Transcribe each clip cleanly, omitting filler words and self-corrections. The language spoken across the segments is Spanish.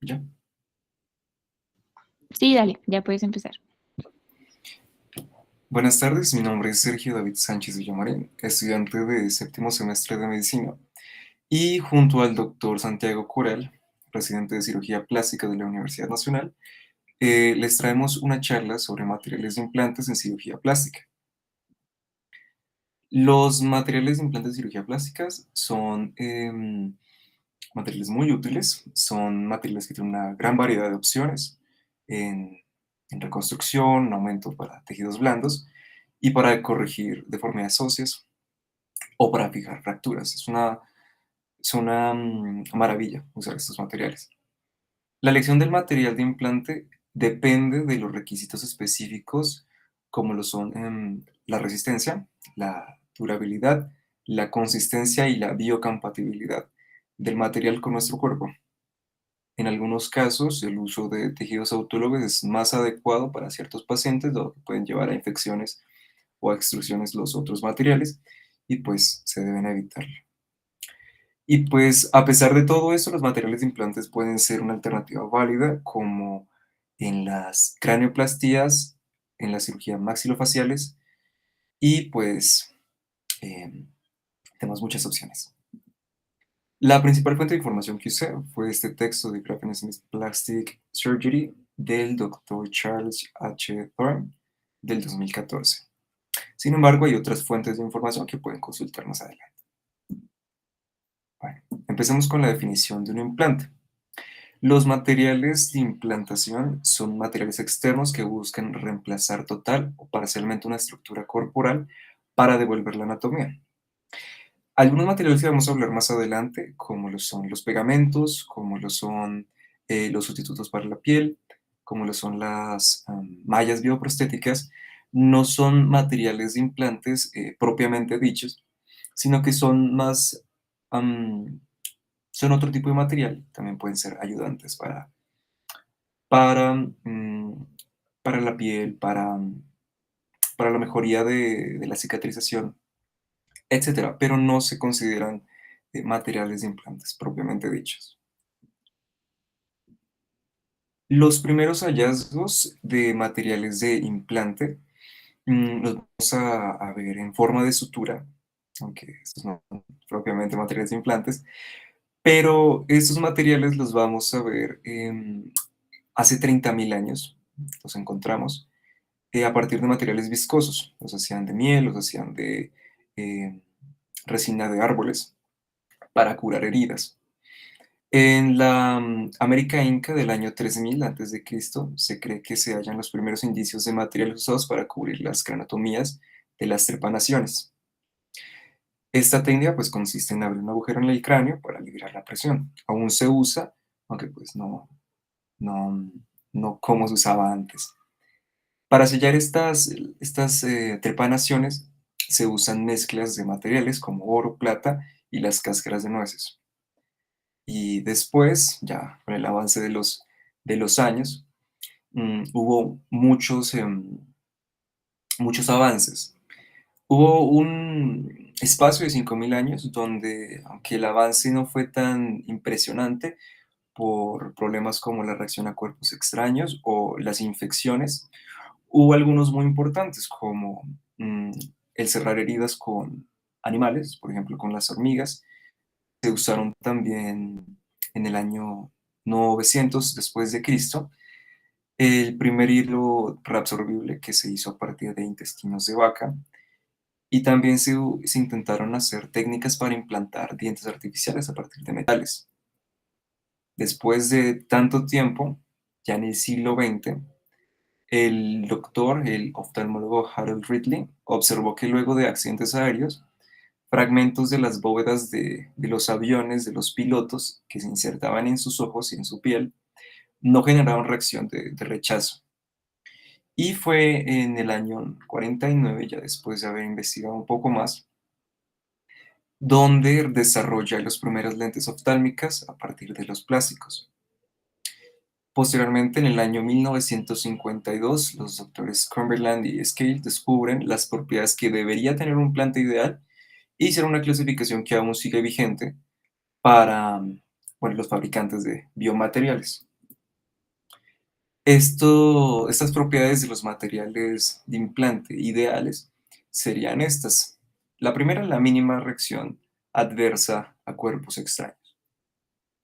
Ya. Sí, dale, ya puedes empezar. Buenas tardes, mi nombre es Sergio David Sánchez Villamarín, estudiante de séptimo semestre de medicina, y junto al doctor Santiago Corel, residente de cirugía plástica de la Universidad Nacional, les traemos una charla sobre materiales de implantes en cirugía plástica. Los materiales de implantes en cirugía plástica son materiales muy útiles, son materiales que tienen una gran variedad de opciones en, en reconstrucción, aumento para tejidos blandos y para corregir deformidades óseas o para fijar fracturas. Es una maravilla usar estos materiales. La elección del material de implante depende de los requisitos específicos, como lo son la resistencia, la durabilidad, la consistencia y la biocompatibilidad del material con nuestro cuerpo. En algunos casos, el uso de tejidos autólogos es más adecuado para ciertos pacientes, dado que pueden llevar a infecciones o a extrusiones los otros materiales, y pues se deben evitar. Y pues a pesar de todo esto, los materiales de implantes pueden ser una alternativa válida, como en las cranioplastías, en las cirugías maxilofaciales, y pues em, tenemos muchas opciones. La principal fuente de información que usé fue este texto de Graphics in Plastic Surgery del Dr. Charles H. Thorne del 2014. Sin embargo, hay otras fuentes de información que pueden consultar más adelante. Bueno, empecemos con la definición de un implante. Los materiales de implantación son materiales externos que buscan reemplazar total o parcialmente una estructura corporal para devolver la anatomía. Algunos materiales que vamos a hablar más adelante, como lo son los pegamentos, como lo son los sustitutos para la piel, como lo son las mallas bioprostéticas, no son materiales de implantes propiamente dichos, sino que son más, am, son otro tipo de material, también pueden ser ayudantes para, para la piel, para la mejoría de la cicatrización, etcétera, pero no se consideran materiales de implantes propiamente dichos. Los primeros hallazgos de materiales de implante los vamos a ver en forma de sutura, aunque estos no son propiamente materiales de implantes, pero estos materiales los vamos a ver hace 30.000 años, los encontramos a partir de materiales viscosos, los hacían de miel, los hacían de eh, resina de árboles para curar heridas. En la América Inca del año 3000 a.C., se cree que se hallan los primeros indicios de materiales usados para cubrir las cranotomías de las trepanaciones. Esta técnica pues consiste en abrir un agujero en el cráneo para liberar la presión. Aún se usa, aunque pues no, no como se usaba antes. Para sellar estas trepanaciones se usan mezclas de materiales como oro, plata y las cáscaras de nueces. Y después, ya con el avance de los años, hubo muchos avances. Hubo un espacio de 5.000 años donde, aunque el avance no fue tan impresionante por problemas como la reacción a cuerpos extraños o las infecciones, hubo algunos muy importantes como mm, el cerrar heridas con animales, por ejemplo con las hormigas. Se usaron también en el año 900 después de Cristo, el primer hilo reabsorbible que se hizo a partir de intestinos de vaca, y también se intentaron hacer técnicas para implantar dientes artificiales a partir de metales. Después de tanto tiempo, ya en el siglo XX, el oftalmólogo Harold Ridley observó que luego de accidentes aéreos, fragmentos de las bóvedas de los aviones de los pilotos que se insertaban en sus ojos y en su piel no generaron reacción de rechazo. Y fue en el año 49, ya después de haber investigado un poco más, donde desarrolla las primeras lentes oftálmicas a partir de los plásticos. Posteriormente, en el año 1952, los doctores Cumberland y Scale descubren las propiedades que debería tener un implante ideal e hicieron una clasificación que aún sigue vigente para, bueno, los fabricantes de biomateriales. Estas propiedades de los materiales de implante ideales serían estas. La primera, la mínima reacción adversa a cuerpos extraños.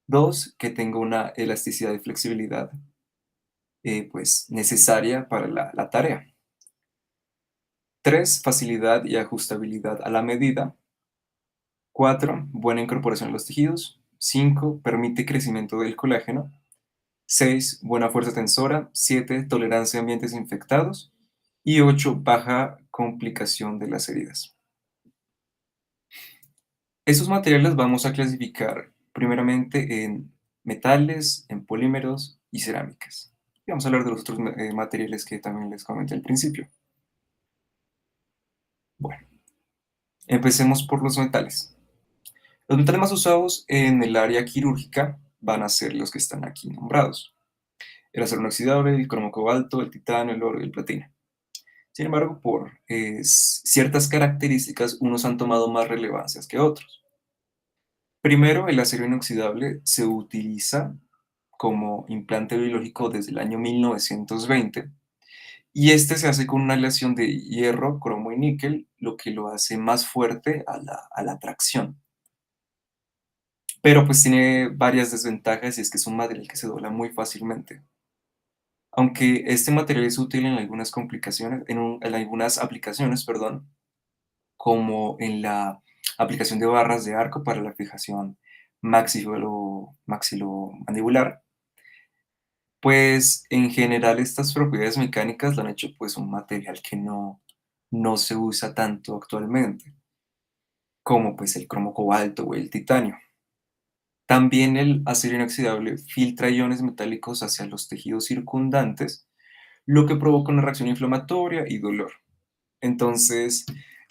Dos, que tenga una elasticidad y flexibilidad pues, necesaria para la tarea. Tres, facilidad y ajustabilidad a la medida. Cuatro, buena incorporación a los tejidos. Cinco, permite crecimiento del colágeno. 6, buena fuerza tensora. 7, tolerancia a ambientes infectados. Y 8, baja complicación de las heridas. Estos materiales vamos a clasificar primeramente en metales, en polímeros y cerámicas. Y vamos a hablar de los otros materiales que también les comenté al principio. Bueno, empecemos por los metales. Los metales más usados en el área quirúrgica van a ser los que están aquí nombrados: el acero inoxidable, el cromo cobalto, el titanio, el oro y el platino. Sin embargo, por ciertas características, unos han tomado más relevancias que otros. Primero, el acero inoxidable se utiliza como implante biológico desde el año 1920 y este se hace con una aleación de hierro, cromo y níquel, lo que lo hace más fuerte a la tracción. Pero pues tiene varias desventajas y es que es un material que se dobla muy fácilmente. Aunque este material es útil en algunas complicaciones, en algunas aplicaciones, perdón, como en la aplicación de barras de arco para la fijación maxilomandibular, pues en general estas propiedades mecánicas lo han hecho pues un material que no se usa tanto actualmente, como pues el cromo cobalto o el titanio. También el acero inoxidable filtra iones metálicos hacia los tejidos circundantes, lo que provoca una reacción inflamatoria y dolor. Entonces,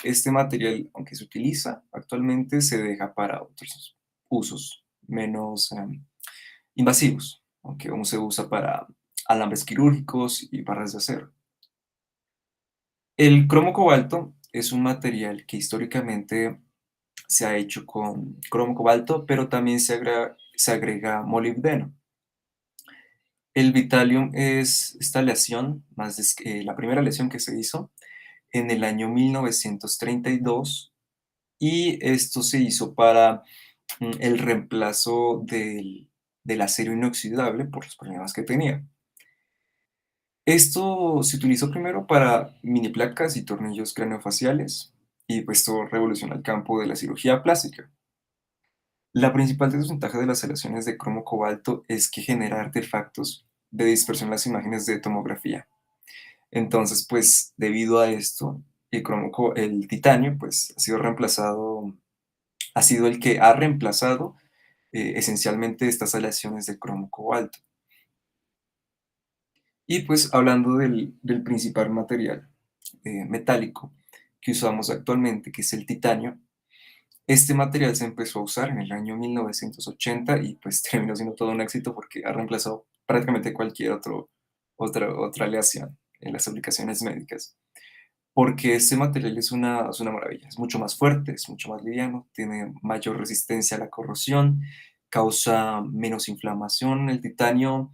este material, aunque se utiliza actualmente, se deja para otros usos menos invasivos, aunque aún se usa para alambres quirúrgicos y barras de acero. El cromo cobalto es un material que históricamente se ha hecho con cromo cobalto, pero también se agrega molibdeno. El Vitalium es esta aleación, la primera aleación que se hizo en el año 1932 y esto se hizo para el reemplazo del acero inoxidable por los problemas que tenía. Esto se utilizó primero para mini placas y tornillos craneofaciales y pues esto revolucionó el campo de la cirugía plástica. La principal desventaja de las aleaciones de cromo cobalto es que genera artefactos de dispersión en las imágenes de tomografía. Entonces, pues debido a esto, el titanio pues ha sido el que ha reemplazado esencialmente estas aleaciones de cromo cobalto. Y pues hablando del principal material metálico que usamos actualmente, que es el titanio, este material se empezó a usar en el año 1980 y pues terminó siendo todo un éxito porque ha reemplazado prácticamente cualquier otra aleación en las aplicaciones médicas. Porque este material es una maravilla, es mucho más fuerte, es mucho más liviano, tiene mayor resistencia a la corrosión, causa menos inflamación. El titanio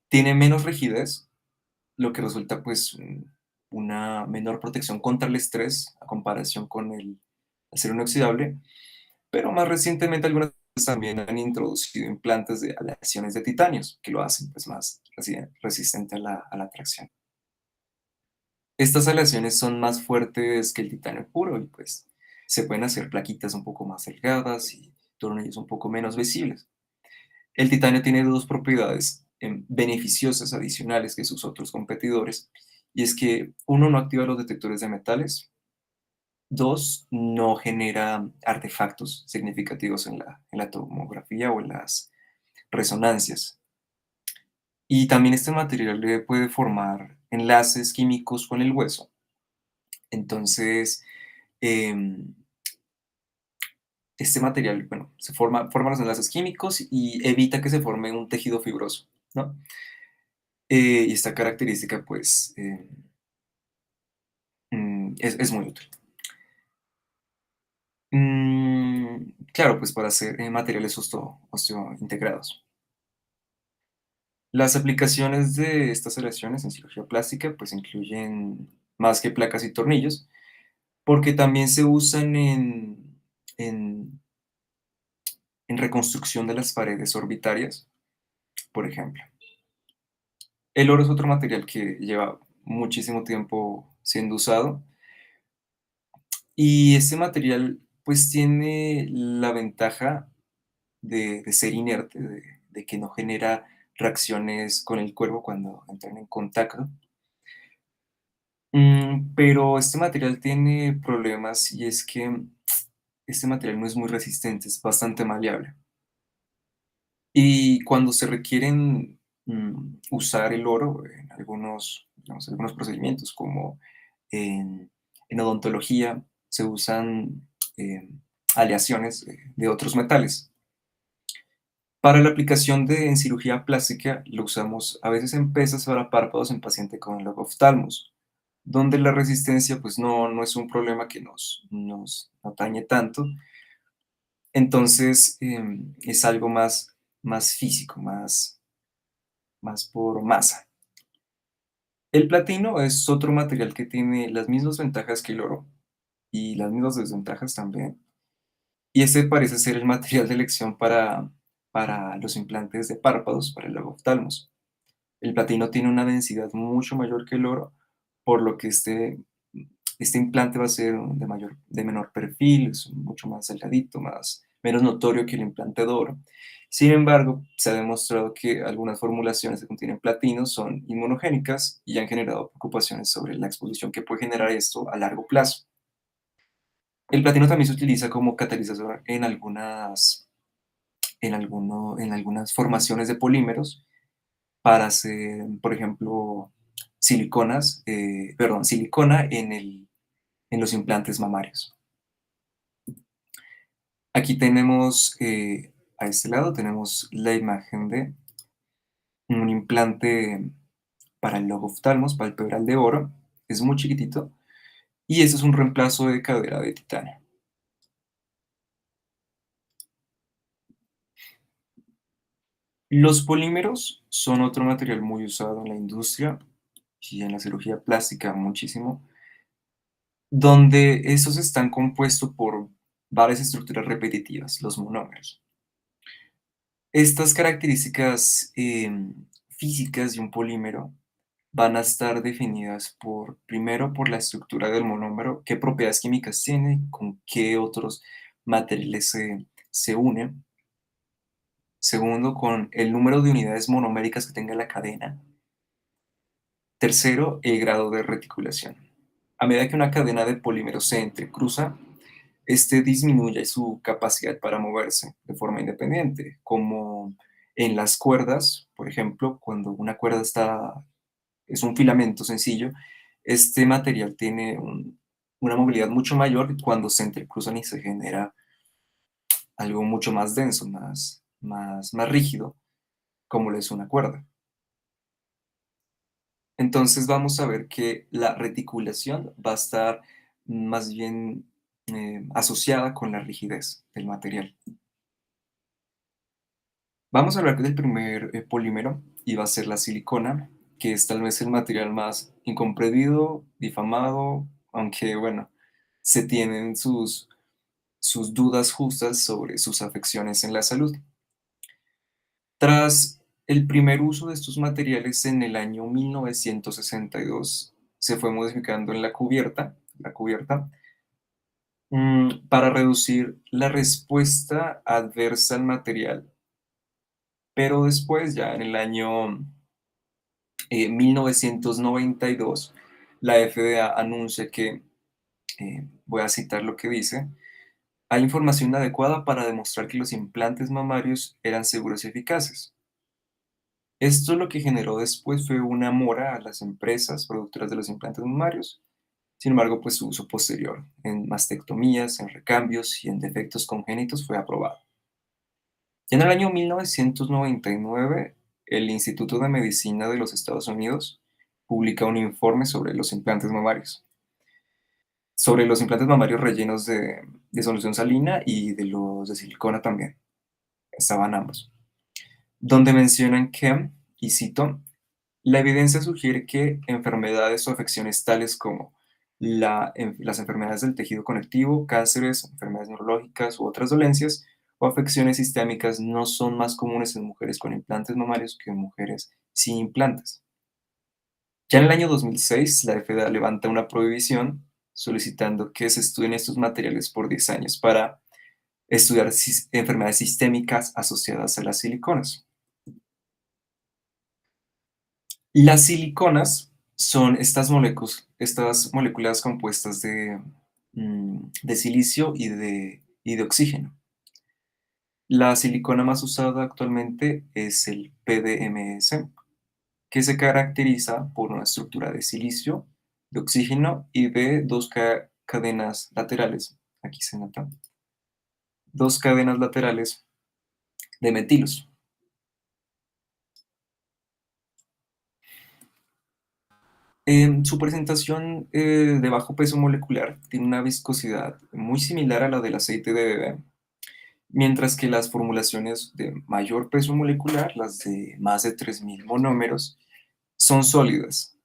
tiene menos rigidez, lo que resulta pues una menor protección contra el estrés a comparación con el acero inoxidable, pero más recientemente algunas empresas también han introducido implantes de aleaciones de titanios que lo hacen pues más resistente a la tracción. Estas aleaciones son más fuertes que el titanio puro y pues se pueden hacer plaquitas un poco más delgadas y tornillos un poco menos visibles. El titanio tiene dos propiedades beneficiosas adicionales que sus otros competidores, y es que uno, no activa los detectores de metales; dos, no genera artefactos significativos en la tomografía o en las resonancias. Y también este material puede formar enlaces químicos con el hueso. Entonces, em, este material, bueno, forma los enlaces químicos y evita que se forme un tejido fibroso, ¿no? Y esta característica, pues, es muy útil. Claro, pues para hacer materiales osteointegrados. Las aplicaciones de estas aleaciones en cirugía plástica pues incluyen más que placas y tornillos, porque también se usan en, en reconstrucción de las paredes orbitarias, por ejemplo. El oro es otro material que lleva muchísimo tiempo siendo usado y este material pues tiene la ventaja de ser inerte, de que no genera reacciones con el cuerpo cuando entran en contacto. Pero este material tiene problemas y es que este material no es muy resistente, es bastante maleable. Y cuando se requieren usar el oro en algunos, digamos, algunos procedimientos, como en odontología, se usan eh, aleaciones de otros metales. Para la aplicación en cirugía plástica, lo usamos a veces en pesas para párpados en paciente con loboftalmos, donde la resistencia pues no es un problema que nos atañe tanto. Entonces, es algo más físico, más por masa. El platino es otro material que tiene las mismas ventajas que el oro y las mismas desventajas también. Y ese parece ser el material de elección para los implantes de párpados, para el loboftalmos. El platino tiene una densidad mucho mayor que el oro, por lo que este implante va a ser de menor perfil, es mucho más delgadito, menos notorio que el implante de oro. Sin embargo, se ha demostrado que algunas formulaciones que contienen platino son inmunogénicas y han generado preocupaciones sobre la exposición que puede generar esto a largo plazo. El platino también se utiliza como catalizador en algunas formaciones de polímeros para hacer, por ejemplo, silicona en los implantes mamarios. Aquí tenemos, a este lado, tenemos la imagen de un implante para el loboftalmos palpebral de oro. Es muy chiquitito. Y este es un reemplazo de cadera de titanio. Los polímeros son otro material muy usado en la industria y en la cirugía plástica muchísimo, donde estos están compuestos por varias estructuras repetitivas, los monómeros. Estas características físicas de un polímero van a estar definidas primero, por la estructura del monómero, qué propiedades químicas tiene, con qué otros materiales se unen. Segundo, con el número de unidades monoméricas que tenga la cadena. Tercero, el grado de reticulación. A medida que una cadena de polímeros se entrecruza, este disminuye su capacidad para moverse de forma independiente, como en las cuerdas, por ejemplo, cuando una cuerda es un filamento sencillo, este material tiene una movilidad mucho mayor cuando se entrecruzan y se genera algo mucho más denso, más rígido, como lo es una cuerda. Entonces vamos a ver que la reticulación va a estar más bien asociada con la rigidez del material. Vamos a hablar del primer polímero y va a ser la silicona, que es tal vez el material más incomprendido, difamado, aunque bueno, se tienen sus dudas justas sobre sus afecciones en la salud. Tras el primer uso de estos materiales en el año 1962, se fue modificando en la cubierta para reducir la respuesta adversa al material. Pero después, ya en el año 1992, la FDA anuncia que, voy a citar lo que dice, hay información adecuada para demostrar que los implantes mamarios eran seguros y eficaces. Esto lo que generó después fue una mora a las empresas productoras de los implantes mamarios. Sin embargo, pues su uso posterior en mastectomías, en recambios y en defectos congénitos fue aprobado. Ya en el año 1999, el Instituto de Medicina de los Estados Unidos publica un informe sobre los implantes mamarios rellenos de solución salina y de los de silicona también. Estaban ambos. Donde mencionan que y cito, la evidencia sugiere que enfermedades o afecciones tales como las enfermedades del tejido conectivo, cánceres, enfermedades neurológicas u otras dolencias o afecciones sistémicas no son más comunes en mujeres con implantes mamarios que en mujeres sin implantes. Ya en el año 2006, la FDA levanta una prohibición solicitando que se estudien estos materiales por 10 años para estudiar enfermedades sistémicas asociadas a las siliconas. Las siliconas son estas moléculas compuestas de silicio y de oxígeno. La silicona más usada actualmente es el PDMS, que se caracteriza por una estructura de silicio, de oxígeno y de dos cadenas laterales. Aquí se nota. Dos cadenas laterales de metilos. Su presentación de bajo peso molecular tiene una viscosidad muy similar a la del aceite de bebé, mientras que las formulaciones de mayor peso molecular, las de más de 3000 monómeros, son sólidas.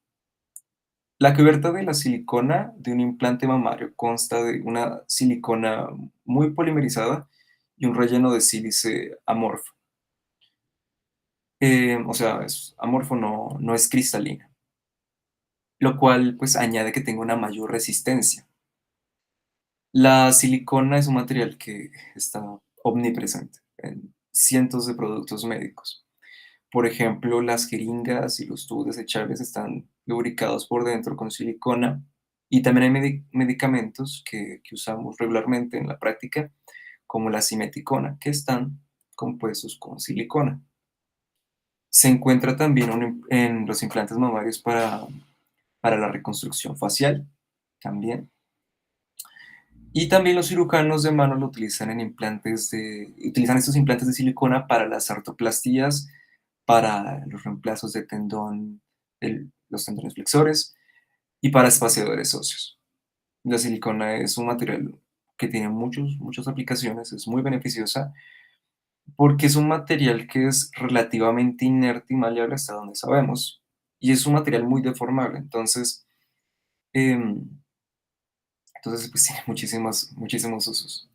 La cubierta de la silicona de un implante mamario consta de una silicona muy polimerizada y un relleno de sílice amorfo. O sea, es amorfo, no es cristalina, lo cual pues añade que tenga una mayor resistencia. La silicona es un material que está omnipresente en cientos de productos médicos. Por ejemplo, las jeringas y los tubos desechables están lubricados por dentro con silicona y también hay medicamentos que usamos regularmente en la práctica, como la simeticona, que están compuestos con silicona. Se encuentra también en los implantes mamarios para la reconstrucción facial, también. Y también los cirujanos de mano lo utilizan utilizan estos implantes de silicona para las artroplastías, para los reemplazos de los tendones flexores y para espaciadores óseos. La silicona es un material que tiene muchas aplicaciones, es muy beneficiosa porque es un material que es relativamente inerte y maleable hasta donde sabemos, y es un material muy deformable, em, entonces pues tiene muchísimos usos.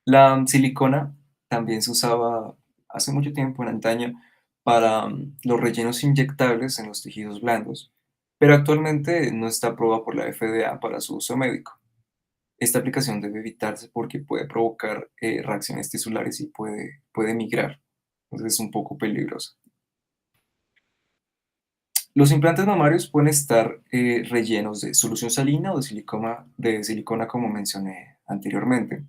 La silicona también se usaba hace mucho tiempo, en antaño, para los rellenos inyectables en los tejidos blandos, pero actualmente no está aprobada por la FDA para su uso médico. Esta aplicación debe evitarse porque puede provocar reacciones tisulares y puede migrar, entonces es un poco peligroso. Los implantes mamarios pueden estar rellenos de solución salina o de silicona, como mencioné anteriormente.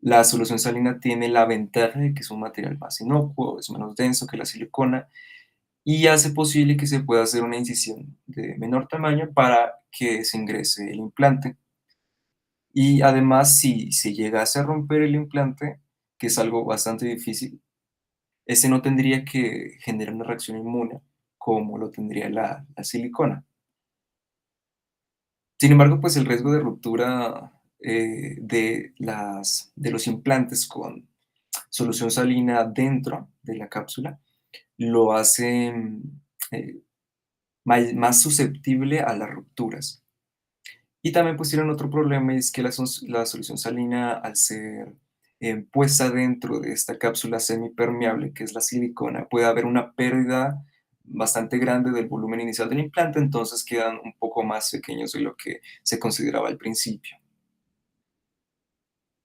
La solución salina tiene la ventaja de que es un material más inocuo, es menos denso que la silicona y hace posible que se pueda hacer una incisión de menor tamaño para que se ingrese el implante. Y además, si se llegase a romper el implante, que es algo bastante difícil, ese no tendría que generar una reacción inmune como lo tendría la silicona. Sin embargo, pues el riesgo de ruptura de los implantes con solución salina dentro de la cápsula lo hace eh, más susceptible a las rupturas. Y también pues tienen otro problema y es que la solución salina al ser puesta dentro de esta cápsula semipermeable que es la silicona, puede haber una pérdida bastante grande del volumen inicial del implante, entonces quedan un poco más pequeños de lo que se consideraba al principio.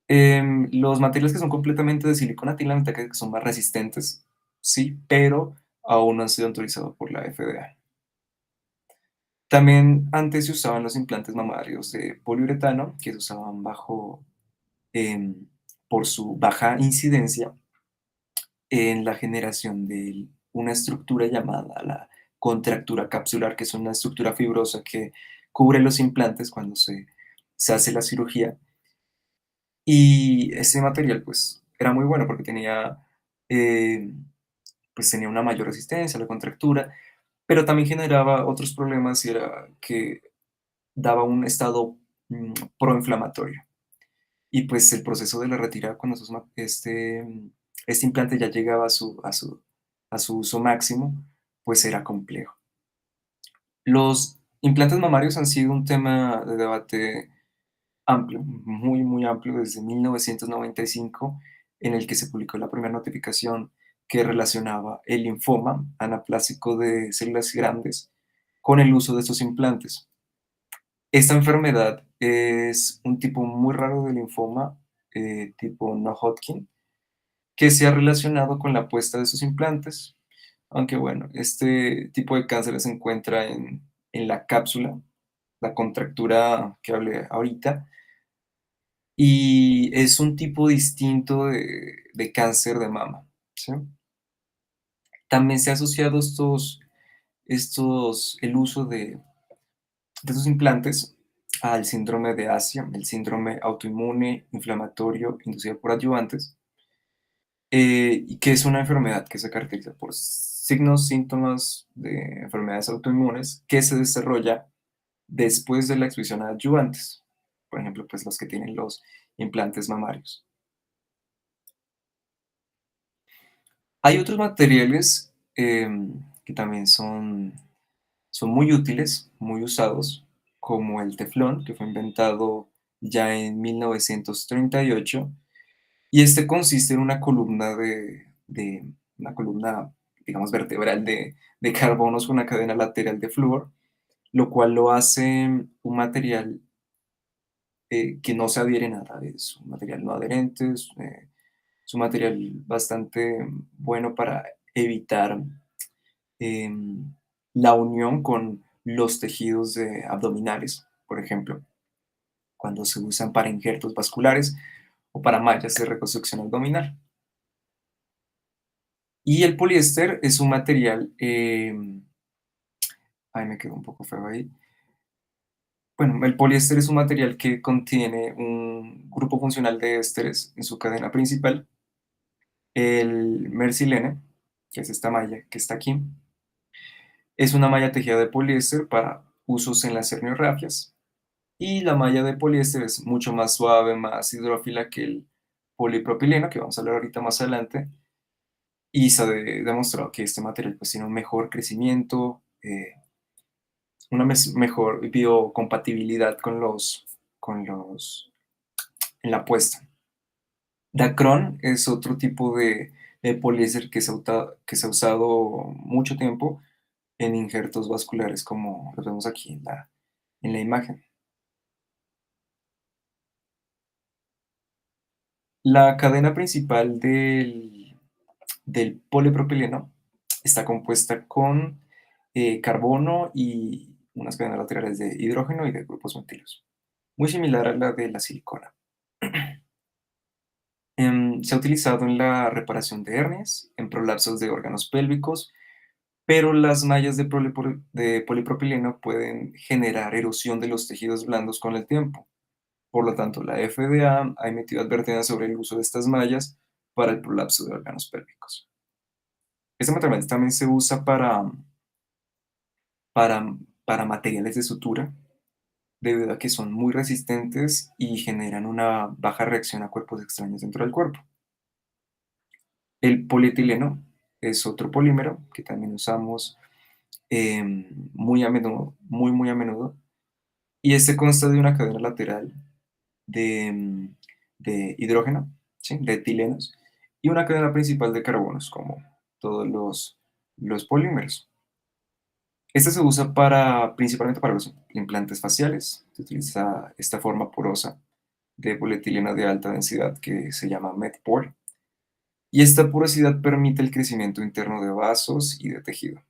Los materiales que son completamente de silicona tienen la ventaja de que son más resistentes, sí, pero aún no han sido autorizados por la FDA. También antes se usaban los implantes mamarios de poliuretano, que se usaban em, por su baja incidencia en la generación de una estructura llamada la contractura capsular, que es una estructura fibrosa que cubre los implantes cuando se hace la cirugía. Y ese material pues era muy bueno porque eh, tenía una mayor resistencia a la contractura, pero también generaba otros problemas y era que daba un estado proinflamatorio. Y pues el proceso de la retirada cuando este implante ya llegaba a su uso máximo, pues era complejo. Los implantes mamarios han sido un tema de debate amplio, muy, muy amplio, desde 1995, en el que se publicó la primera notificación que relacionaba el linfoma anaplásico de células grandes con el uso de estos implantes. Esta enfermedad es un tipo muy raro de linfoma, tipo no Hodgkin, que se ha relacionado con la puesta de esos implantes. Aunque bueno, este tipo de cáncer se encuentra en la cápsula, la contractura que hablé ahorita, y es un tipo distinto de cáncer de mama, ¿sí? También se ha asociado el uso de estos implantes al síndrome de Asia, el síndrome autoinmune inflamatorio inducido por adyuvantes, y que es una enfermedad que se caracteriza por signos, síntomas de enfermedades autoinmunes que se desarrolla después de la exposición a adyuvantes, por ejemplo, pues los que tienen los implantes mamarios. Hay otros materiales que también son muy útiles, muy usados, como el teflón, que fue inventado ya en 1938, y este consiste en una columna una columna, digamos, vertebral de carbonos con una cadena lateral de flúor, lo cual lo hace un material que no se adhiere a nada, es un material no adherente, es un material bastante bueno para evitar em, la unión con los tejidos abdominales, por ejemplo, cuando se usan para injertos vasculares o para mallas de reconstrucción abdominal. Y el poliéster es un material, ay, me quedó un poco feo ahí. Bueno, el poliéster es un material que contiene un grupo funcional de ésteres en su cadena principal, el mersilene, que es esta malla que está aquí, es una malla tejida de poliéster para usos en las herniorragias. Y la malla de poliéster es mucho más suave, más hidrófila que el polipropileno, que vamos a hablar ahorita más adelante, y se ha demostrado que este material pues, tiene un mejor crecimiento, una mejor biocompatibilidad en la puesta. Dacron es otro tipo de poliéster que se ha usado mucho tiempo en injertos vasculares, como lo vemos aquí en la imagen. La cadena principal del polipropileno está compuesta con carbono y unas cadenas laterales de hidrógeno y de grupos metilos, muy similar a la de la silicona. Se ha utilizado en la reparación de hernias, en prolapsos de órganos pélvicos, pero las mallas de polipropileno pueden generar erosión de los tejidos blandos con el tiempo. Por lo tanto, la FDA ha emitido advertencias sobre el uso de estas mallas para el prolapso de órganos pélvicos. Este material también se usa para, para materiales de sutura, debido a que son muy resistentes y generan una baja reacción a cuerpos extraños dentro del cuerpo. El polietileno es otro polímero que también usamos muy a menudo, muy, muy a menudo, y este consta de una cadena lateral de, de hidrógeno, ¿sí? De etilenos, y una cadena principal de carbonos, como todos los polímeros. Este se usa principalmente para los implantes faciales. Se utiliza esta forma porosa de polietileno de alta densidad que se llama MedPor, y esta porosidad permite el crecimiento interno de vasos y de tejido.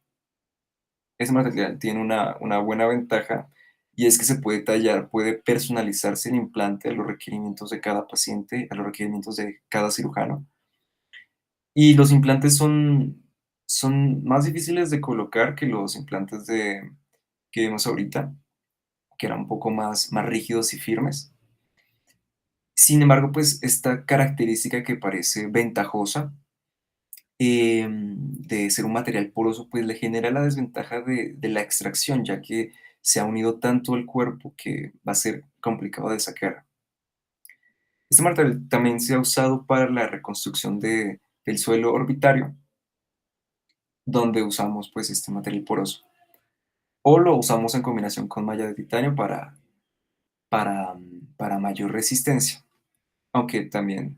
Este material tiene una buena ventaja, y es que se puede tallar, puede personalizarse el implante a los requerimientos de cada paciente, a los requerimientos de cada cirujano. Y los implantes son más difíciles de colocar que los implantes que vemos ahorita, que eran un poco más rígidos y firmes. Sin embargo, pues esta característica que parece ventajosa de ser un material poroso, pues le genera la desventaja de la extracción, ya que se ha unido tanto al cuerpo que va a ser complicado de sacar. Este material también se ha usado para la reconstrucción del suelo orbitario, donde usamos pues este material poroso. O lo usamos en combinación con malla de titanio para mayor resistencia. Aunque también,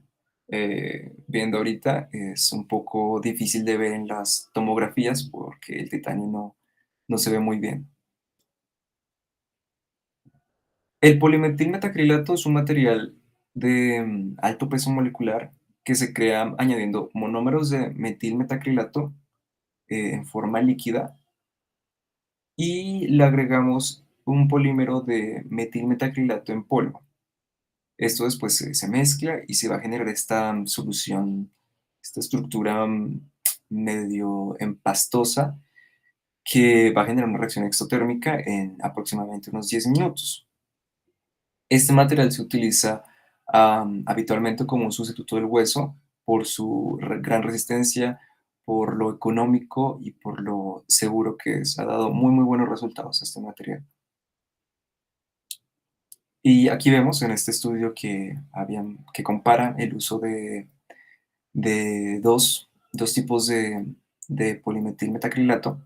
viendo ahorita, es un poco difícil de ver en las tomografías porque el titanio no se ve muy bien. El polimetilmetacrilato es un material de alto peso molecular que se crea añadiendo monómeros de metilmetacrilato en forma líquida y le agregamos un polímero de metilmetacrilato en polvo. Esto después se mezcla y se va a generar esta solución, esta estructura medio empastosa que va a generar una reacción exotérmica en aproximadamente unos 10 minutos. Este material se utiliza habitualmente como un sustituto del hueso por su gran resistencia, por lo económico y por lo seguro que es. Ha dado muy, muy buenos resultados este material. Y aquí vemos en este estudio que compara el uso de dos tipos de polimetilmetacrilato,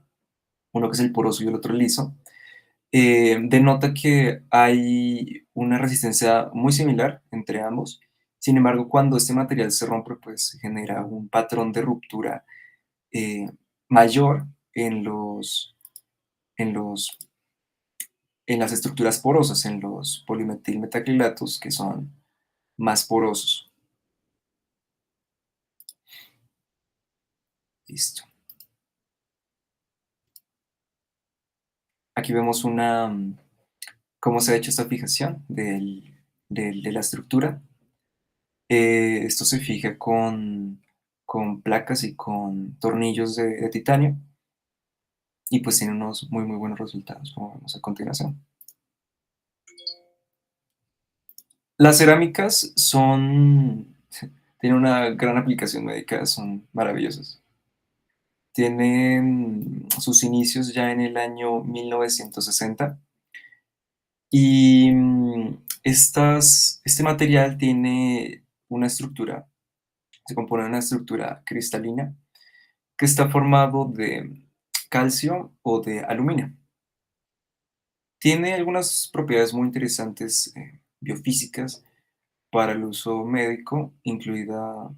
uno que es el poroso y el otro el liso, denota que hay una resistencia muy similar entre ambos. Sin embargo, cuando este material se rompe, pues genera un patrón de ruptura eh, mayor en los, en las estructuras porosas, en los polimetilmetacrilatos que son más porosos. Listo. Aquí vemos cómo se ha hecho esta fijación de la estructura. Esto se fija con placas y con tornillos de titanio y pues tiene unos muy muy buenos resultados, como vemos a continuación. Las cerámicas tienen una gran aplicación médica, son maravillosas. Tienen sus inicios ya en el año 1960 y este material tiene una estructura, se compone de una estructura cristalina que está formado de calcio o de aluminio. Tiene algunas propiedades muy interesantes biofísicas para el uso médico, incluida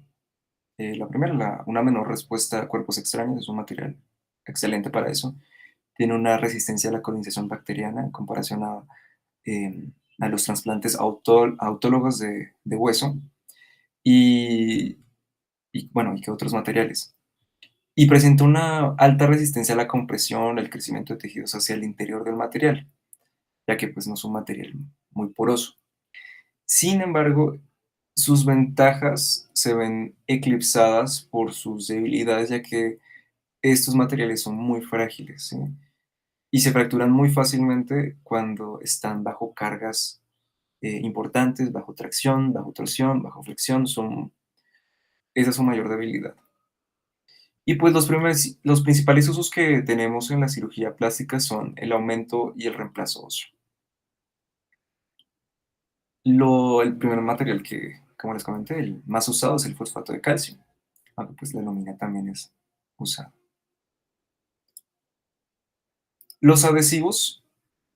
la primera, una menor respuesta a cuerpos extraños, es un material excelente para eso. Tiene una resistencia a la colonización bacteriana en comparación eh, a los trasplantes autólogos de hueso y, bueno, y que otros materiales. Y presenta una alta resistencia a la compresión, al crecimiento de tejidos hacia el interior del material, ya que pues no es un material muy poroso. Sin embargo, sus ventajas se ven eclipsadas por sus debilidades, ya que estos materiales son muy frágiles, ¿sí? Y se fracturan muy fácilmente cuando están bajo cargas importantes, bajo tracción, bajo torsión, bajo flexión, esa es su mayor debilidad. Y pues los principales usos que tenemos en la cirugía plástica son el aumento y el reemplazo óseo. El primer material que, como les comenté, el más usado es el fosfato de calcio, aunque pues la aluminio también es usado. Los adhesivos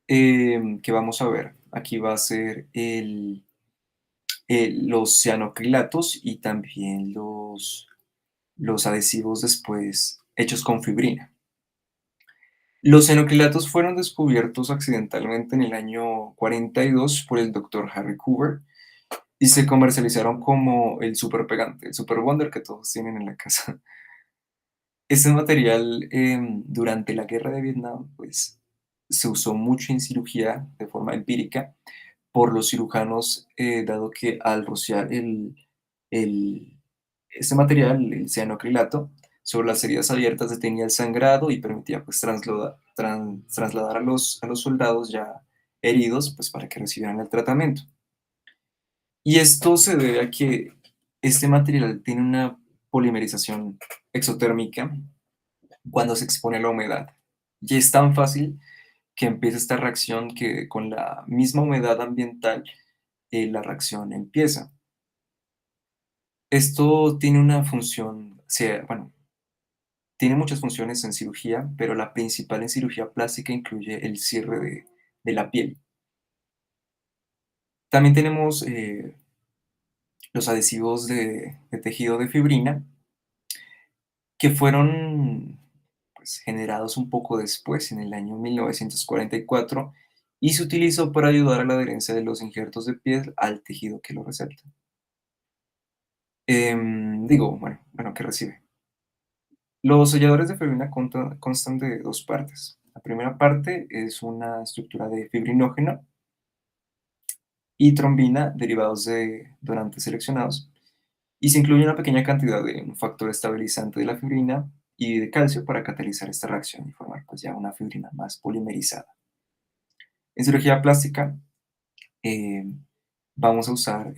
que vamos a ver, aquí va a ser los cianocrilatos y también los adhesivos después hechos con fibrina. Los cianocrilatos fueron descubiertos accidentalmente en el año 42 por el doctor Harry Coover y se comercializaron como el super pegante, el super wonder que todos tienen en la casa. Este material durante la guerra de Vietnam pues, se usó mucho en cirugía de forma empírica por los cirujanos, dado que al rociar el- este material, el cianocrilato, sobre las heridas abiertas detenía el sangrado y permitía pues, trasladar a los soldados ya heridos pues, para que recibieran el tratamiento. Y esto se debe a que este material tiene una polimerización exotérmica cuando se expone a la humedad. Y es tan fácil que empieza esta reacción que con la misma humedad ambiental la reacción empieza. Esto tiene una función, bueno, Tiene muchas funciones en cirugía, pero la principal en cirugía plástica incluye el cierre de la piel. También tenemos los adhesivos de tejido de fibrina, que fueron pues, generados un poco después, en el año 1944, y se utilizó para ayudar a la adherencia de los injertos de piel al tejido que lo recepta. Que recibe. Los selladores de fibrina constan de dos partes. La primera parte es una estructura de fibrinógeno y trombina derivados de donantes seleccionados, y se incluye una pequeña cantidad de un factor estabilizante de la fibrina y de calcio para catalizar esta reacción y formar pues, ya una fibrina más polimerizada. En cirugía plástica eh, vamos a usar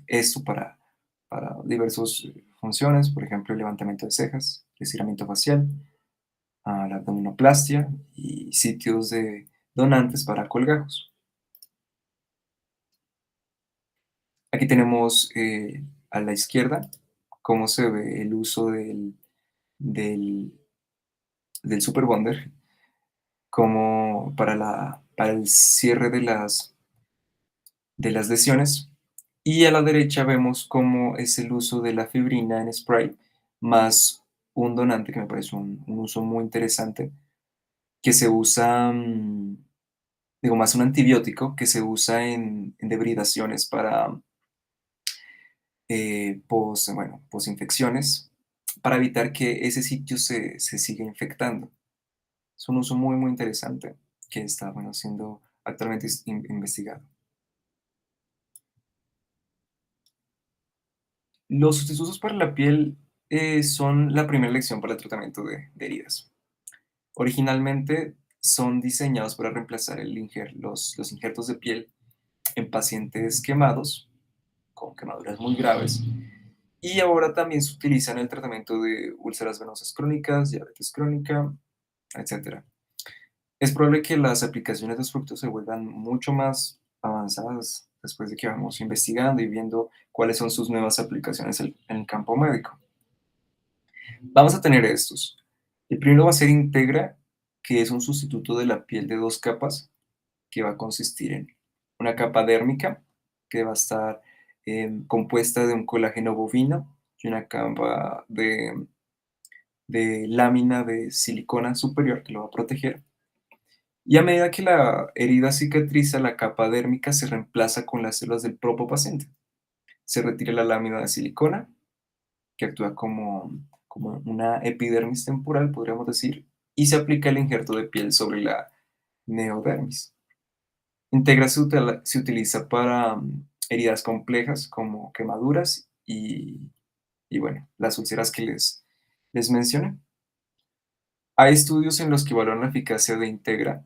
esto para diversas funciones, por ejemplo, el levantamiento de cejas, el estiramiento facial, la abdominoplastia y sitios de donantes para colgajos. Aquí tenemos a la izquierda cómo se ve el uso del, del Super Bonder como para el cierre de las lesiones. Y a la derecha vemos cómo es el uso de la fibrina en spray más un donante que me parece un uso muy interesante, que se usa, digo, más un antibiótico que se usa en debridaciones para posinfecciones, para evitar que ese sitio se siga infectando. Es un uso muy, muy interesante que está, bueno, siendo actualmente investigado. Los sustitutos para la piel son la primera elección para el tratamiento de heridas. Originalmente son diseñados para reemplazar los injertos de piel en pacientes quemados, con quemaduras muy graves, y ahora también se utilizan en el tratamiento de úlceras venosas crónicas, diabetes crónica, etcétera. Es probable que las aplicaciones de los productos se vuelvan mucho más avanzadas después de que vamos investigando y viendo cuáles son sus nuevas aplicaciones en el campo médico. Vamos a tener estos. El primero va a ser Integra, que es un sustituto de la piel de dos capas, que va a consistir en una capa dérmica, que va a estar compuesta de un colágeno bovino y una capa de lámina de silicona superior que lo va a proteger. Y a medida que la herida cicatriza, la capa dérmica se reemplaza con las células del propio paciente. Se retira la lámina de silicona, que actúa como una epidermis temporal, podríamos decir, y se aplica el injerto de piel sobre la neodermis. Integra se utiliza para heridas complejas como quemaduras bueno, las úlceras que les mencioné. Hay estudios en los que evaluaron la eficacia de Integra,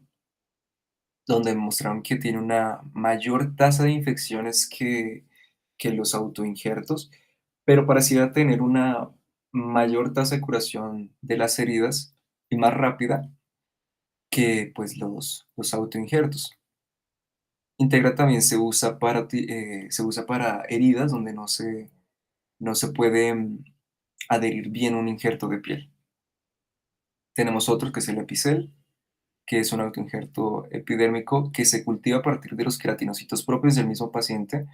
donde demostraron que tiene una mayor tasa de infecciones que los autoinjertos, pero pareciera tener una mayor tasa de curación de las heridas y más rápida que pues, los autoinjertos. Integra también se usa para heridas donde no se puede adherir bien un injerto de piel. Tenemos otro que es el Epicel, que es un autoinjerto epidérmico que se cultiva a partir de los queratinocitos propios del mismo paciente,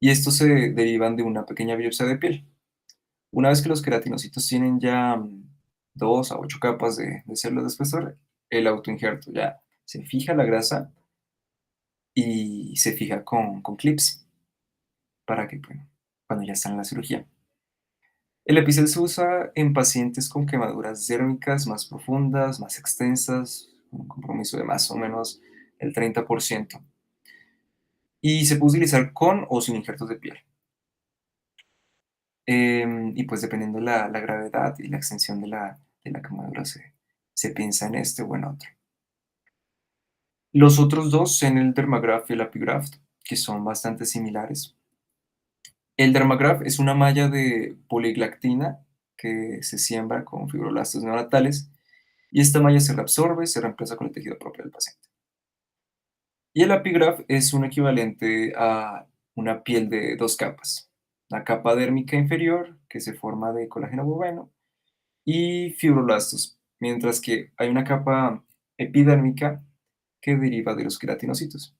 y estos se derivan de una pequeña biopsia de piel. Una vez que los queratinocitos tienen ya 2 a 8 capas de células de espesor, el autoinjerto ya se fija la grasa y se fija con clips para que, bueno, cuando ya están en la cirugía. El Epicel se usa en pacientes con quemaduras dérmicas más profundas, más extensas, con un compromiso de más o menos el 30%, y se puede utilizar con o sin injertos de piel. Y pues dependiendo la gravedad y la extensión de la quemadura se piensa en este o en otro. Los otros dos son el Dermagraft y el Apigraft, que son bastante similares. El Dermagraft es una malla de poliglactina que se siembra con fibroblastos neonatales, y esta malla se reabsorbe y se reemplaza con el tejido propio del paciente. Y el Apigraft es un equivalente a una piel de dos capas. La capa dérmica inferior, que se forma de colágeno bovino, y fibroblastos, mientras que hay una capa epidérmica que deriva de los queratinocitos.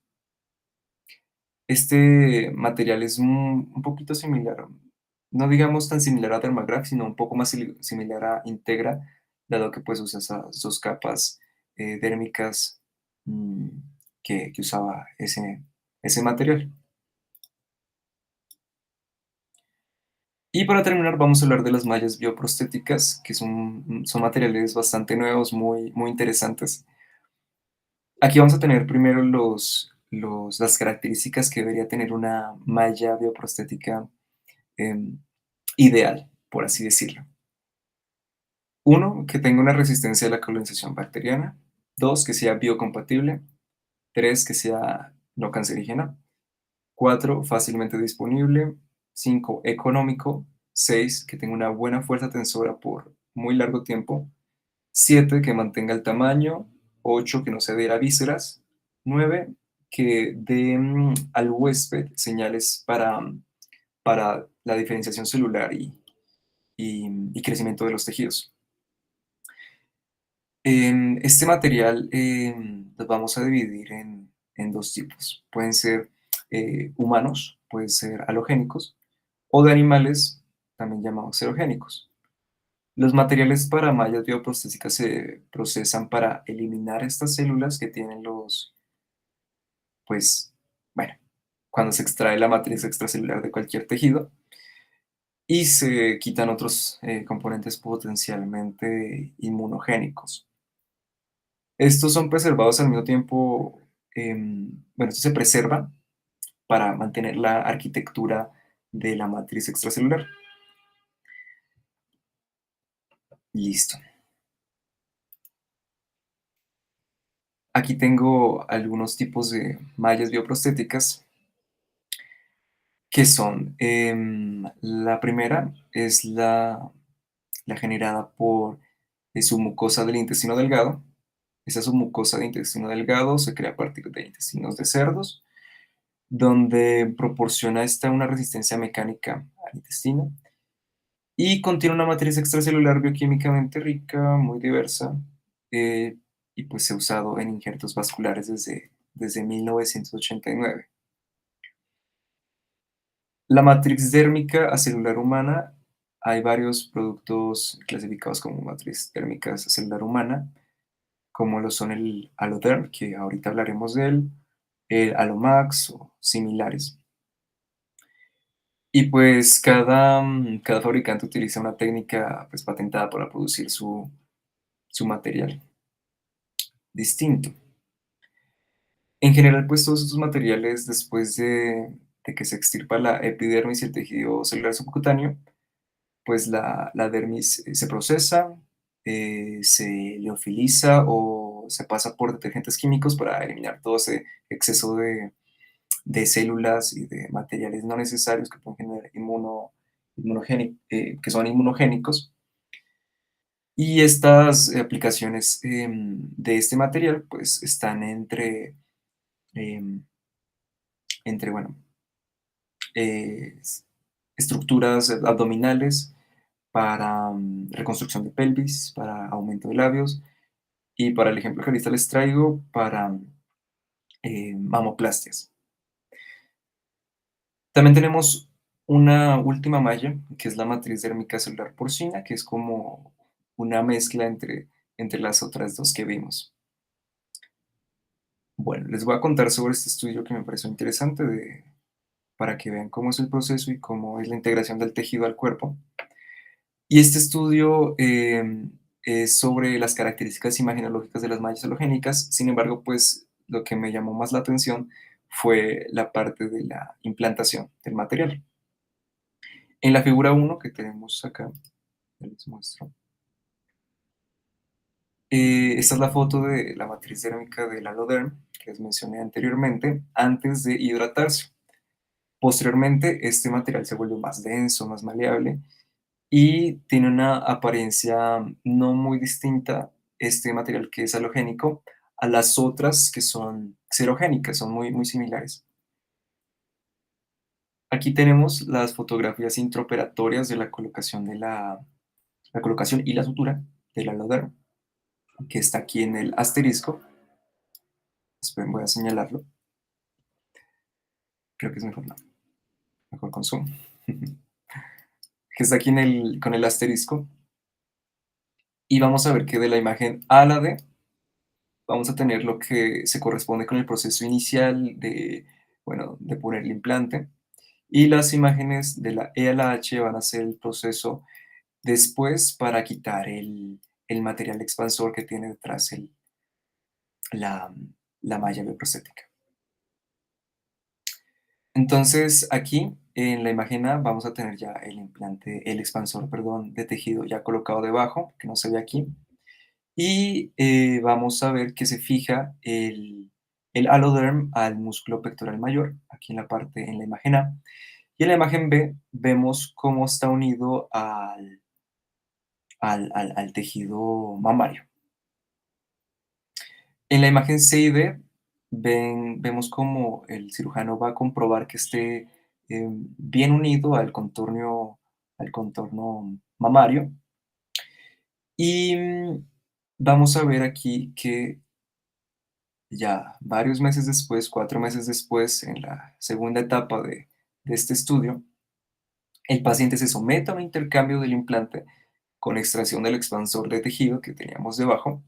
Este material es un poquito similar, no digamos tan similar a Dermagraph, sino un poco más similar a Integra, dado que pues usa esas dos capas dérmicas mm, que usaba ese material. Y para terminar, vamos a hablar de las mallas bioprostéticas, que son materiales bastante nuevos, muy interesantes. Aquí vamos a tener primero las características que debería tener una malla bioprostética em, ideal, por así decirlo. Uno, que tenga una resistencia a la colonización bacteriana. Dos, que sea biocompatible. Tres, que sea no cancerígena. Cuatro, fácilmente disponible. Cinco, económico. Seis, que tenga una buena fuerza tensora por muy largo tiempo. Siete, que mantenga el tamaño. Ocho, que no se adhiera a vísceras. Nueve, que dé al huésped señales para la diferenciación celular y crecimiento de los tejidos. Este material los vamos a dividir en dos tipos. Pueden ser humanos, pueden ser halogénicos, o de animales, también llamados xerogénicos. Los materiales para mallas bioprostésicas se procesan para eliminar estas células que tienen pues, bueno, cuando se extrae la matriz extracelular de cualquier tejido y se quitan otros componentes potencialmente inmunogénicos. Estos son preservados al mismo tiempo, bueno, esto se preserva para mantener la arquitectura de la matriz extracelular. Listo. Aquí tengo algunos tipos de mallas bioprostéticas que son, la primera es la generada por submucosa del intestino delgado. Esa submucosa de intestino delgado se crea a partir de intestinos de cerdos, donde proporciona esta una resistencia mecánica al intestino y contiene una matriz extracelular bioquímicamente rica, muy diversa, eh, y pues se ha usado en injertos vasculares desde 1989. La matriz dérmica acelular humana, hay varios productos clasificados como matriz térmica acelular humana, como lo son el Aloderm, que ahorita hablaremos de él, el Alomax o similares. Y pues cada fabricante utiliza una técnica pues, patentada para producir su material distinto. En general, pues todos estos materiales, después de que se extirpa la epidermis y el tejido celular subcutáneo, pues la dermis se procesa, se liofiliza o se pasa por detergentes químicos para eliminar todo ese exceso de células y de materiales no necesarios que pueden generar que son inmunogénicos. Y estas aplicaciones de este material pues están em, bueno, eh, estructuras abdominales para reconstrucción de pelvis, para aumento de labios y para el ejemplo que ahorita les traigo, para mamoplastias. También tenemos una última malla, que es la matriz dérmica celular porcina, que es como una mezcla entre las otras dos que vimos. Bueno, les voy a contar sobre este estudio que me pareció interesante para que vean cómo es el proceso y cómo es la integración del tejido al cuerpo. Y este estudio es sobre las características imagenológicas de las mallas halogénicas. Sin embargo, pues lo que me llamó más la atención fue la parte de la implantación del material. En la figura uno que tenemos acá, les muestro. Esta es la foto de la matriz dérmica del Aloderm, que les mencioné anteriormente, antes de hidratarse. Posteriormente, este material se vuelve más denso, más maleable y tiene una apariencia no muy distinta, este material que es halogénico, a las otras que son xerogénicas, son muy similares. Aquí tenemos las fotografías intraoperatorias de la colocación la colocación y la sutura del aloderm, que está aquí en el asterisco. Esperen, voy a señalarlo. Creo que es mejor, no, mejor con zoom. Que está aquí con el asterisco. Y vamos a ver que de la imagen A a la D vamos a tener lo que se corresponde con el proceso inicial de, bueno, de poner el implante. Y las imágenes de la E a la H van a ser el proceso después para quitar el material expansor que tiene detrás la, la malla bioprostética. Entonces aquí en la imagen A vamos a tener ya el implante, el expansor, perdón, de tejido ya colocado debajo, que no se ve aquí. Y vamos a ver que se fija el aloderm al músculo pectoral mayor, aquí en la parte, en la imagen A. Y en la imagen B vemos cómo está unido al tejido mamario. En la imagen C y D vemos cómo el cirujano va a comprobar que esté bien unido al contorno mamario. Y vamos a ver aquí que ya varios meses después, 4 meses después, en la segunda etapa de este estudio, el paciente se somete a un intercambio del implante con extracción del expansor de tejido que teníamos debajo.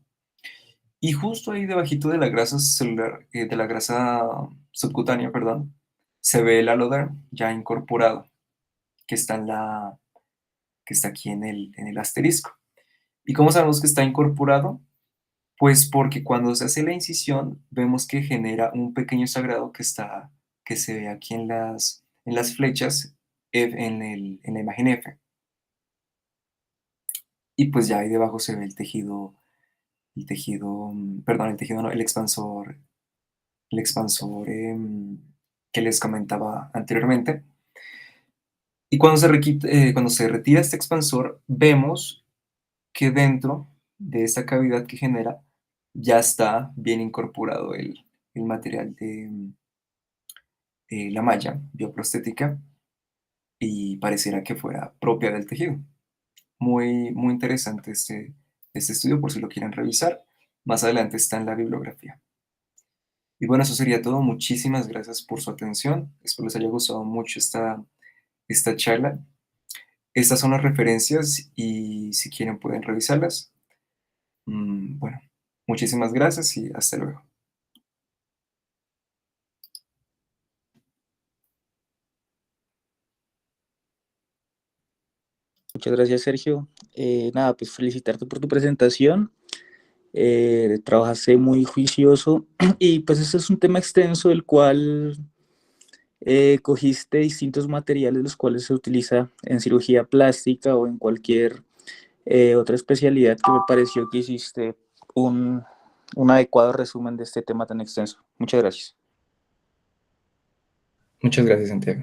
Y justo ahí debajito de la grasa celular, de la grasa subcutánea, perdón, se ve el aloderm ya incorporado, que está, que está aquí en el asterisco. ¿Y cómo sabemos que está incorporado? Pues porque cuando se hace la incisión, vemos que genera un pequeño sagrado que se ve aquí en las flechas, en la imagen F. Y pues ya ahí debajo se ve el tejido, perdón, el tejido no, el expansor que les comentaba anteriormente. Y cuando se retira este expansor, vemos que dentro de esta cavidad que genera ya está bien incorporado el material de la malla bioprostética y pareciera que fuera propia del tejido. Muy, muy interesante este estudio por si lo quieren revisar. Más adelante está en la bibliografía. Y bueno, eso sería todo. Muchísimas gracias por su atención. Espero les haya gustado mucho esta charla. Estas son las referencias y si quieren pueden revisarlas. Bueno, muchísimas gracias y hasta luego. Muchas gracias, Sergio. Nada, pues felicitarte por tu presentación. Trabajaste muy juicioso y pues este es un tema extenso del cual cogiste distintos materiales los cuales se utiliza en cirugía plástica o en cualquier otra especialidad que me pareció que hiciste un adecuado resumen de este tema tan extenso. Muchas gracias. Muchas gracias, Santiago.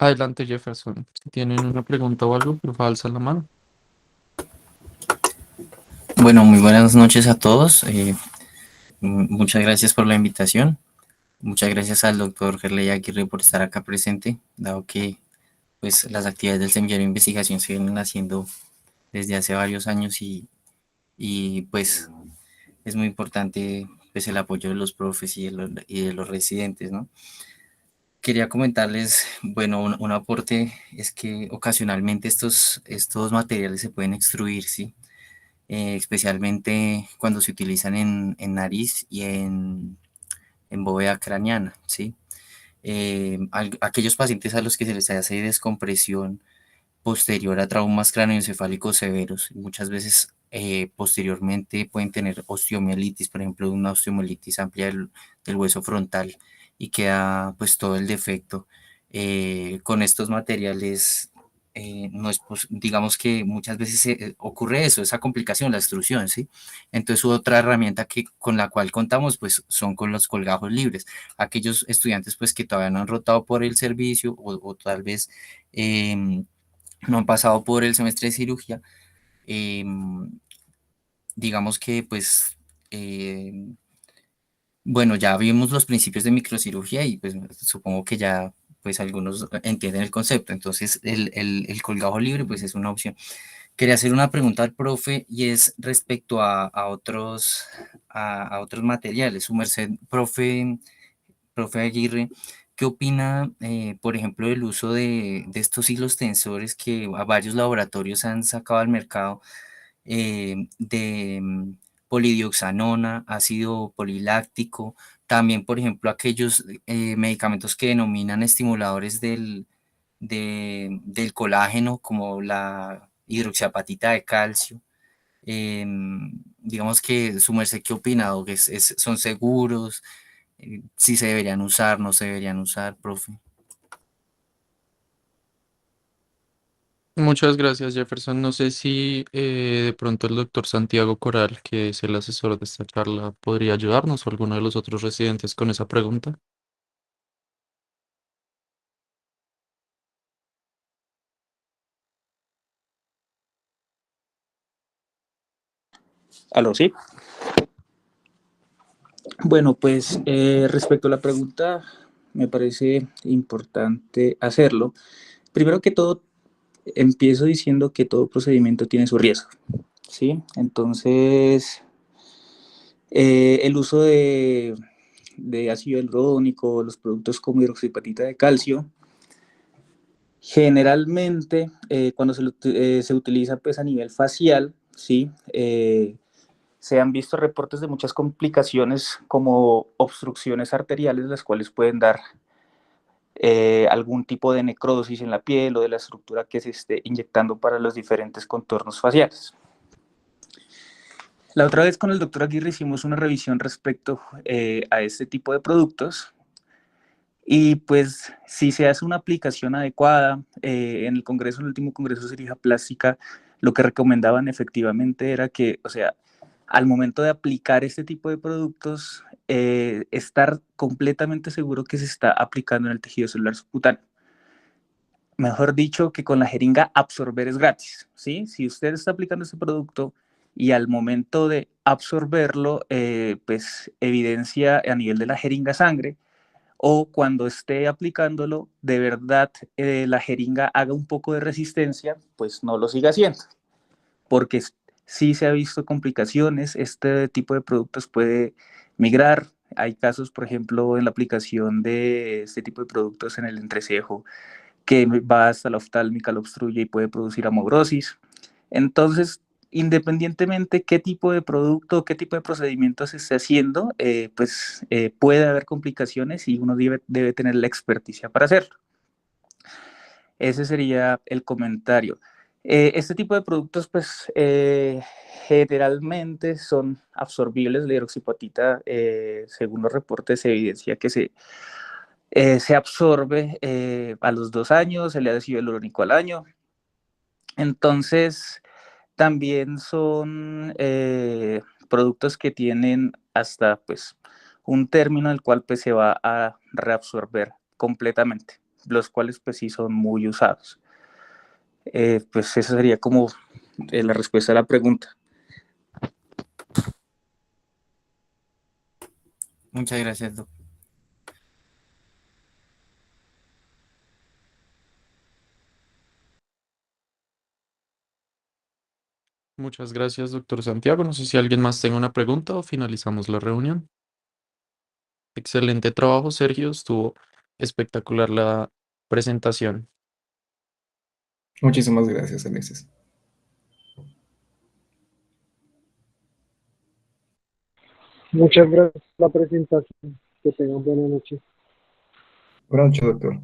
Adelante, Jefferson. Si tienen una pregunta o algo, por favor, alza la mano. Bueno, muy buenas noches a todos. Muchas gracias por la invitación. Muchas gracias al doctor Gerley Aguirre por estar acá presente, dado que pues, las actividades del Semillero de Investigación se vienen haciendo desde hace varios años y pues es muy importante pues, el apoyo de los profes y de los residentes, ¿no? Quería comentarles, bueno, un aporte es que ocasionalmente estos materiales se pueden extruir, ¿sí? Especialmente cuando se utilizan en nariz y en bóveda craneana, ¿sí? Aquellos pacientes a los que se les hace descompresión posterior a traumas cráneoencefálicos severos, muchas veces posteriormente pueden tener osteomielitis, por ejemplo, una osteomielitis amplia del hueso frontal y queda pues todo el defecto. Con estos materiales no es digamos que muchas veces ocurre eso, esa complicación, la extrusión, ¿sí? Entonces otra herramienta con la cual contamos pues son con los colgajos libres. Aquellos estudiantes pues que todavía no han rotado por el servicio o tal vez no han pasado por el semestre de cirugía, digamos que pues bueno, ya vimos los principios de microcirugía y pues supongo que ya pues algunos entienden el concepto. Entonces, el colgajo libre, pues es una opción. Quería hacer una pregunta al profe y es respecto a otros materiales. Su merced, profe Aguirre, ¿qué opina, por ejemplo, del uso de estos hilos tensores que a varios laboratorios han sacado al mercado, de polidioxanona, ácido poliláctico, también, por ejemplo, aquellos medicamentos que denominan estimuladores del colágeno, como la hidroxiapatita de calcio? Digamos que su merced, ¿qué opina? ¿O son seguros? Si se deberían usar, no se deberían usar, profe. Muchas gracias, Jefferson. No sé si de pronto el doctor Santiago Coral, que es el asesor de esta charla, podría ayudarnos o alguno de los otros residentes con esa pregunta. ¿Aló, sí? Bueno, pues respecto a la pregunta, me parece importante hacerlo. Primero que todo, empiezo diciendo que todo procedimiento tiene su riesgo, ¿sí? Entonces, el uso de ácido hialurónico, los productos como hidroxipatita de calcio, generalmente cuando se utiliza pues, a nivel facial, ¿sí? Se han visto reportes de muchas complicaciones como obstrucciones arteriales, las cuales pueden dar algún tipo de necrosis en la piel o de la estructura que se esté inyectando para los diferentes contornos faciales. La otra vez con el doctor Aguirre hicimos una revisión respecto a este tipo de productos y pues si se hace una aplicación adecuada, en el congreso, en el último congreso de cirugía plástica, lo que recomendaban efectivamente era que, o sea, al momento de aplicar este tipo de productos, estar completamente seguro que se está aplicando en el tejido celular subcutáneo. Mejor dicho, que con la jeringa absorber es gratis, ¿sí? Si usted está aplicando este producto y al momento de absorberlo, pues evidencia a nivel de la jeringa sangre, o cuando esté aplicándolo, de verdad la jeringa haga un poco de resistencia, pues no lo siga haciendo, porque sí se ha visto complicaciones, este tipo de productos puede migrar. Hay casos, por ejemplo, en la aplicación de este tipo de productos en el entrecejo, que va hasta la oftálmica, lo obstruye y puede producir amaurosis. Entonces, independientemente qué tipo de producto, qué tipo de procedimiento se esté haciendo, pues puede haber complicaciones y uno debe tener la experticia para hacerlo. Ese sería el comentario. Este tipo de productos, pues, generalmente son absorbibles. La hidroxipatita, según los reportes, se evidencia que se absorbe a los 2 años, el ácido hialurónico al año. Entonces, también son productos que tienen hasta pues un término al cual pues se va a reabsorber completamente, los cuales pues sí son muy usados. Pues esa sería como la respuesta a la pregunta. Muchas gracias, doctor. Muchas gracias, doctor Santiago. No sé si alguien más tenga una pregunta o finalizamos la reunión. Excelente trabajo, Sergio. Estuvo espectacular la presentación. Muchísimas gracias, Alexis. Muchas gracias por la presentación. Que tengan buena noche. Buenas noches, doctor.